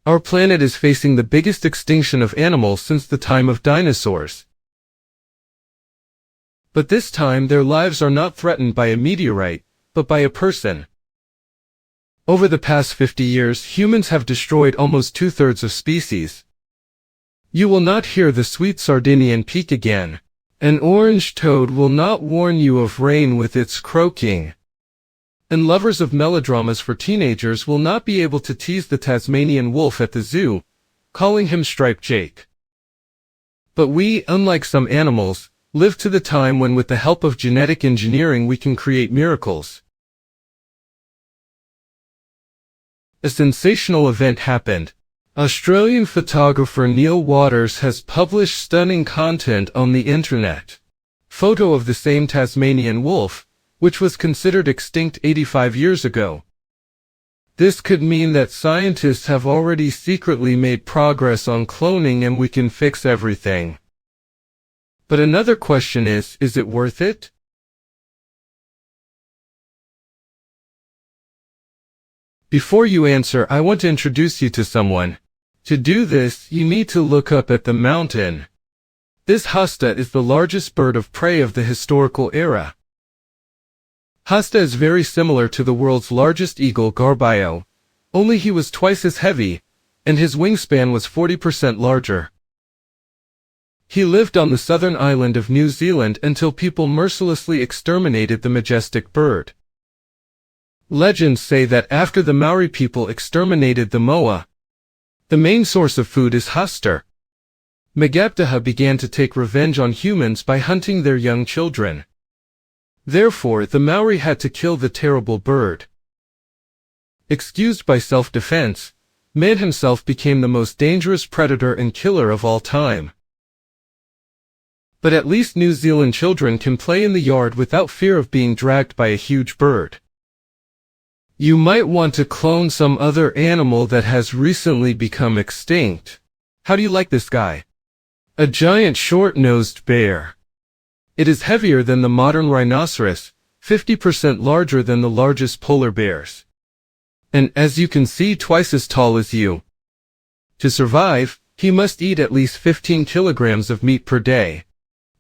Our planet is facing the biggest extinction of animals since the time of dinosaurs. But this time their lives are not threatened by a meteorite, but by a person. Over the past 50 years, humans have destroyed almost 2/3 of species. You will not hear the sweet Sardinian peak again. An orange toad will not warn you of rain with its croaking. And lovers of melodramas for teenagers will not be able to tease the Tasmanian wolf at the zoo, calling him Striped Jake. But we, unlike some animals, live to the time when with the help of genetic engineering we can create miracles. A sensational event happened. Australian photographer Neil Waters has published stunning content on the internet. Photo of the same Tasmanian wolf, which was considered extinct 85 years ago. This could mean that scientists have already secretly made progress on cloning and we can fix everything. But another question is it worth it? Before you answer, I want to introduce you to someone. To do this, you need to look up at the mountain. This Haast is the largest bird of prey of the historical era. Haast is very similar to the world's largest eagle Garbaio, only he was twice as heavy, and his wingspan was 40% larger. He lived on the southern island of New Zealand until people mercilessly exterminated the majestic bird. Legends say that after the Maori people exterminated the moa, the main source of food is Haast. Megalania began to take revenge on humans by hunting their young children. Therefore, the Maori had to kill the terrible bird. Excused by self-defense, man himself became the most dangerous predator and killer of all time. But at least New Zealand children can play in the yard without fear of being dragged by a huge bird. You might want to clone some other animal that has recently become extinct. How do you like this guy? A giant short-nosed bear. It is heavier than the modern rhinoceros, 50% larger than the largest polar bears. And as you can see, twice as tall as you. To survive, he must eat at least 15 kilograms of meat per day.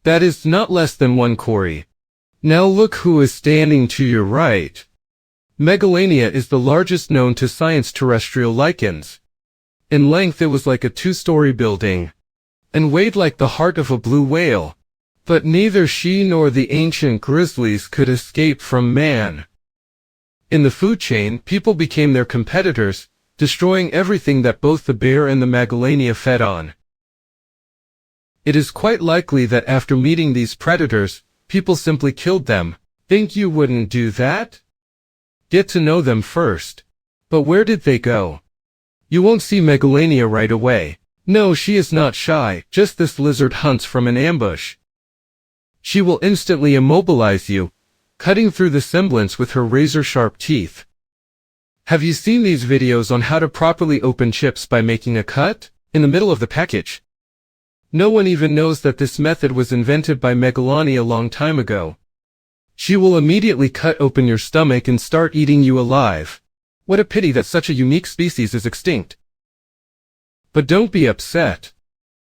That is not less than 1 kori. Now look who is standing to your right. Megalania is the largest known to science terrestrial lichens. In length it was like a 2-story building, and weighed like the heart of a blue whale. But neither she nor the ancient grizzlies could escape from man. In the food chain, people became their competitors, destroying everything that both the bear and the Megalania fed on. It is quite likely that after meeting these predators, people simply killed them. Think you wouldn't do that? Get to know them first. But where did they go? You won't see Megalania right away. No, she is not shy, just this lizard hunts from an ambush. She will instantly immobilize you, cutting through the semblance with her razor-sharp teeth. Have you seen these videos on how to properly open chips by making a cut in the middle of the package? No one even knows that this method was invented by Megalania a long time ago. She will immediately cut open your stomach and start eating you alive. What a pity that such a unique species is extinct. But don't be upset.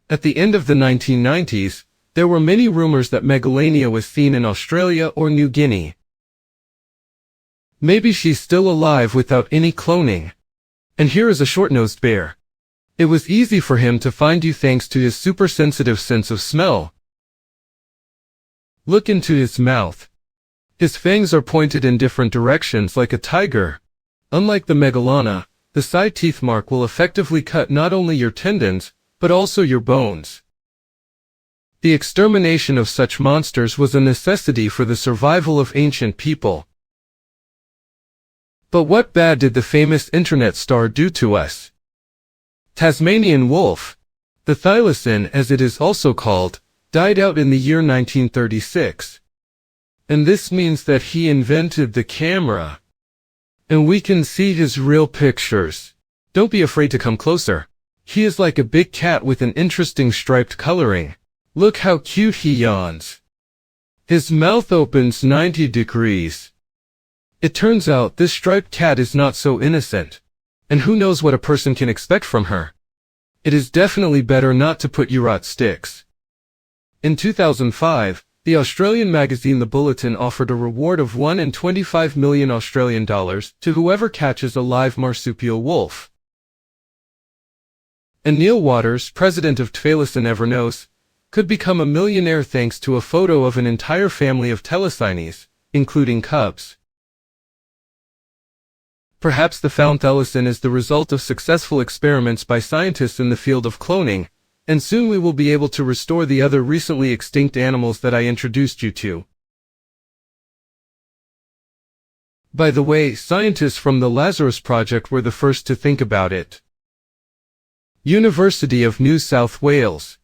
At the end of the 1990s, there were many rumors that Megalania was seen in Australia or New Guinea. Maybe she's still alive without any cloning. And here is a short-nosed bear. It was easy for him to find you thanks to his super-sensitive sense of smell. Look into his mouth. His fangs are pointed in different directions like a tiger. Unlike the Megalania, the side teeth mark will effectively cut not only your tendons, but also your bones. The extermination of such monsters was a necessity for the survival of ancient people. But what bad did the famous internet star do to us? Tasmanian wolf, the Thylacine as it is also called, died out in the year 1936. And this means that he invented the camera. And we can see his real pictures. Don't be afraid to come closer. He is like a big cat with an interesting striped coloring. Look how cute he yawns. His mouth opens 90 degrees. It turns out this striped cat is not so innocent. And who knows what a person can expect from her? It is definitely better not to put you rot sticks. In 2005, the Australian magazine The Bulletin offered a reward of 1 in 25 million Australian dollars to whoever catches a live marsupial wolf. And Neil Waters, president of Thylacine Evernos, could become a millionaire thanks to a photo of an entire family of Thylacines, including cubs. Perhaps the found thylacine is the result of successful experiments by scientists in the field of cloning, and soon we will be able to restore the other recently extinct animals that I introduced you to. By the way, scientists from the Lazarus Project were the first to think about it. University of New South Wales.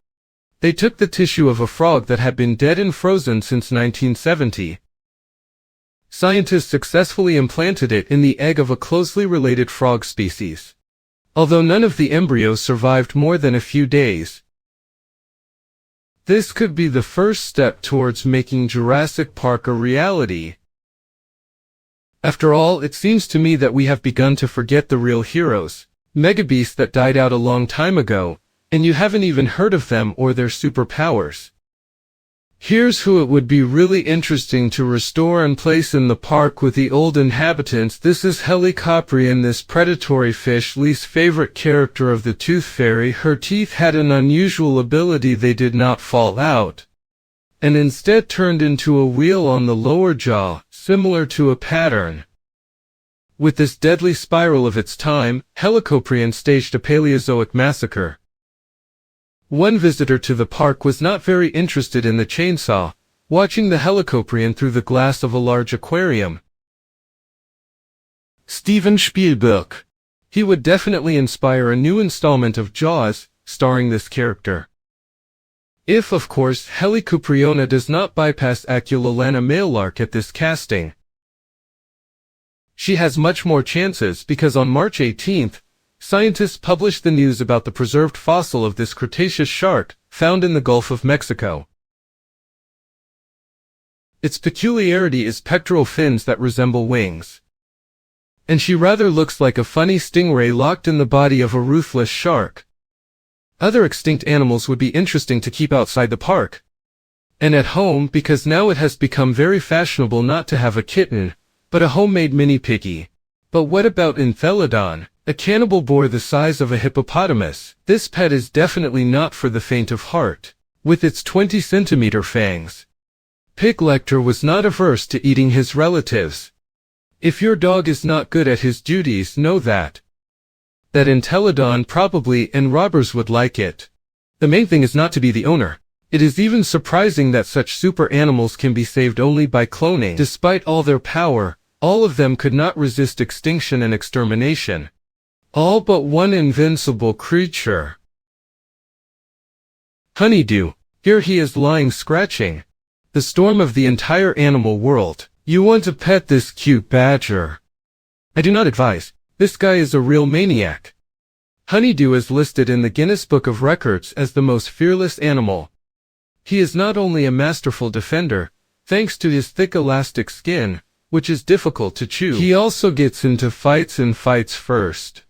They took the tissue of a frog that had been dead and frozen since 1970. Scientists successfully implanted it in the egg of a closely related frog species, although none of the embryos survived more than a few days. This could be the first step towards making Jurassic Park a reality. After all, it seems to me that we have begun to forget the real heroes, megabeasts that died out a long time ago, and you haven't even heard of them or their superpowers. Here's who it would be really interesting to restore and place in the park with the old inhabitants. This is Helicoprion, this predatory fish, least favorite character of the Tooth Fairy. Her teeth had an unusual ability: they did not fall out, and instead turned into a wheel on the lower jaw, similar to a pattern. With this deadly spiral of its time, Helicoprion staged a Paleozoic massacre. One visitor to the park was not very interested in the chainsaw, watching the Helicoprion through the glass of a large aquarium. Steven Spielberg. He would definitely inspire a new installment of Jaws, starring this character. If, of course, Helicopriona does not bypass Aculolana malelark at this casting. She has much more chances because on March 18th, scientists published the news about the preserved fossil of this Cretaceous shark, found in the Gulf of Mexico. Its peculiarity is pectoral fins that resemble wings. And she rather looks like a funny stingray locked in the body of a ruthless shark. Other extinct animals would be interesting to keep outside the park and at home, because now it has become very fashionable not to have a kitten, but a homemade mini piggy. But what about Entheladon? A cannibal boar the size of a hippopotamus. This pet is definitely not for the faint of heart. With its 20-centimeter fangs, Piglector was not averse to eating his relatives. If your dog is not good at his duties, know that Entheladon probably and robbers would like it. The main thing is not to be the owner. It is even surprising that such super animals can be saved only by cloning. Despite all their power, all of them could not resist extinction and extermination. All but one invincible creature. Honeydew. Here he is lying scratching. The storm of the entire animal world. You want to pet this cute badger? I do not advise. This guy is a real maniac. Honeydew is listed in the Guinness Book of Records as the most fearless animal. He is not only a masterful defender, thanks to his thick elastic skin, which is difficult to chew, he also gets into fights and fights first.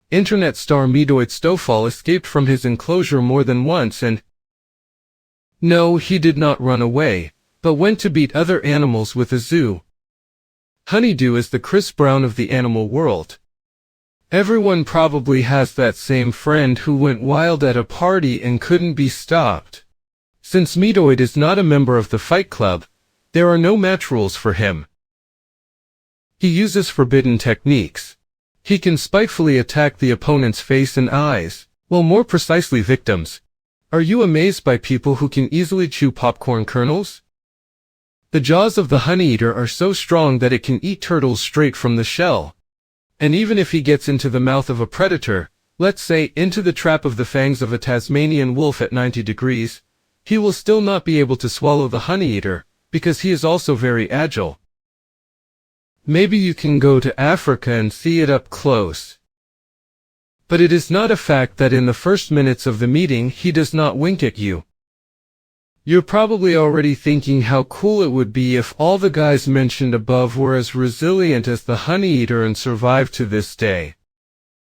Internet star Medoid Stofall escaped from his enclosure more than once and... No, he did not run away, but went to beat other animals with a zoo. Honeydew is the Chris Brown of the animal world. Everyone probably has that same friend who went wild at a party and couldn't be stopped. Since Medoid is not a member of the Fight Club, there are no match rules for him. He uses forbidden techniques. He can spitefully attack the opponent's face and eyes, well, more precisely victims. Are you amazed by people who can easily chew popcorn kernels? The jaws of the honeyeater are so strong that it can eat turtles straight from the shell. And even if he gets into the mouth of a predator, let's say into the trap of the fangs of a Tasmanian wolf at 90 degrees, he will still not be able to swallow the honeyeater, because he is also very agile. Maybe you can go to Africa and see it up close. But it is not a fact that in the first minutes of the meeting he does not wink at you. You're probably already thinking how cool it would be if all the guys mentioned above were as resilient as the honeyeater and survived to this day.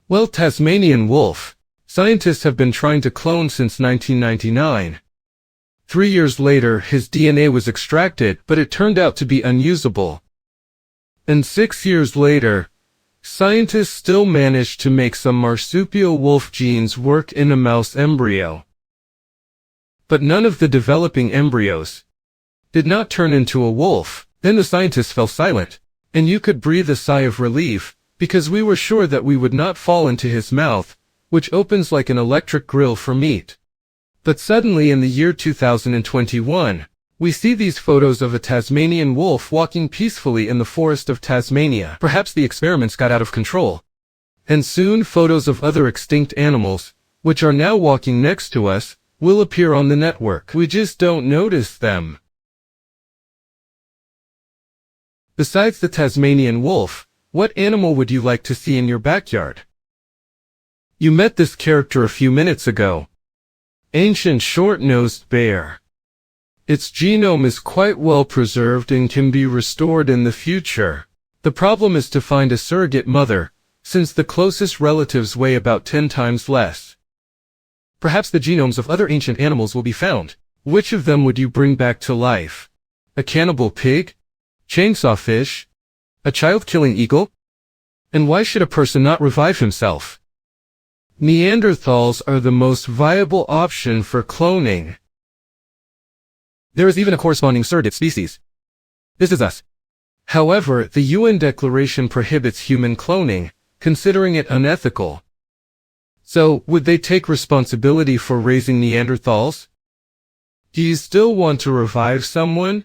Well, Tasmanian wolf. Scientists have been trying to clone since 1999. 3 years later, his DNA was extracted, but it turned out to be unusable. And 6 years later, scientists still managed to make some marsupial wolf genes work in a mouse embryo. But none of the developing embryos did not turn into a wolf. Then the scientists fell silent, and you could breathe a sigh of relief, because we were sure that we would not fall into his mouth, which opens like an electric grill for meat. But suddenly in the year 2021, we see these photos of a Tasmanian wolf walking peacefully in the forest of Tasmania. Perhaps the experiments got out of control. And soon photos of other extinct animals, which are now walking next to us, will appear on the network. We just don't notice them. Besides the Tasmanian wolf, what animal would you like to see in your backyard? You met this character a few minutes ago. Ancient short-nosed bear. Its genome is quite well preserved and can be restored in the future. The problem is to find a surrogate mother, since the closest relatives weigh about 10 times less. Perhaps the genomes of other ancient animals will be found. Which of them would you bring back to life? A cannibal pig? Chainsaw fish? A child-killing eagle? And why should a person not revive himself? Neanderthals are the most viable option for cloning. There is even a corresponding surrogate species. This is us. However, the UN Declaration prohibits human cloning, considering it unethical. So, would they take responsibility for raising Neanderthals? Do you still want to revive someone?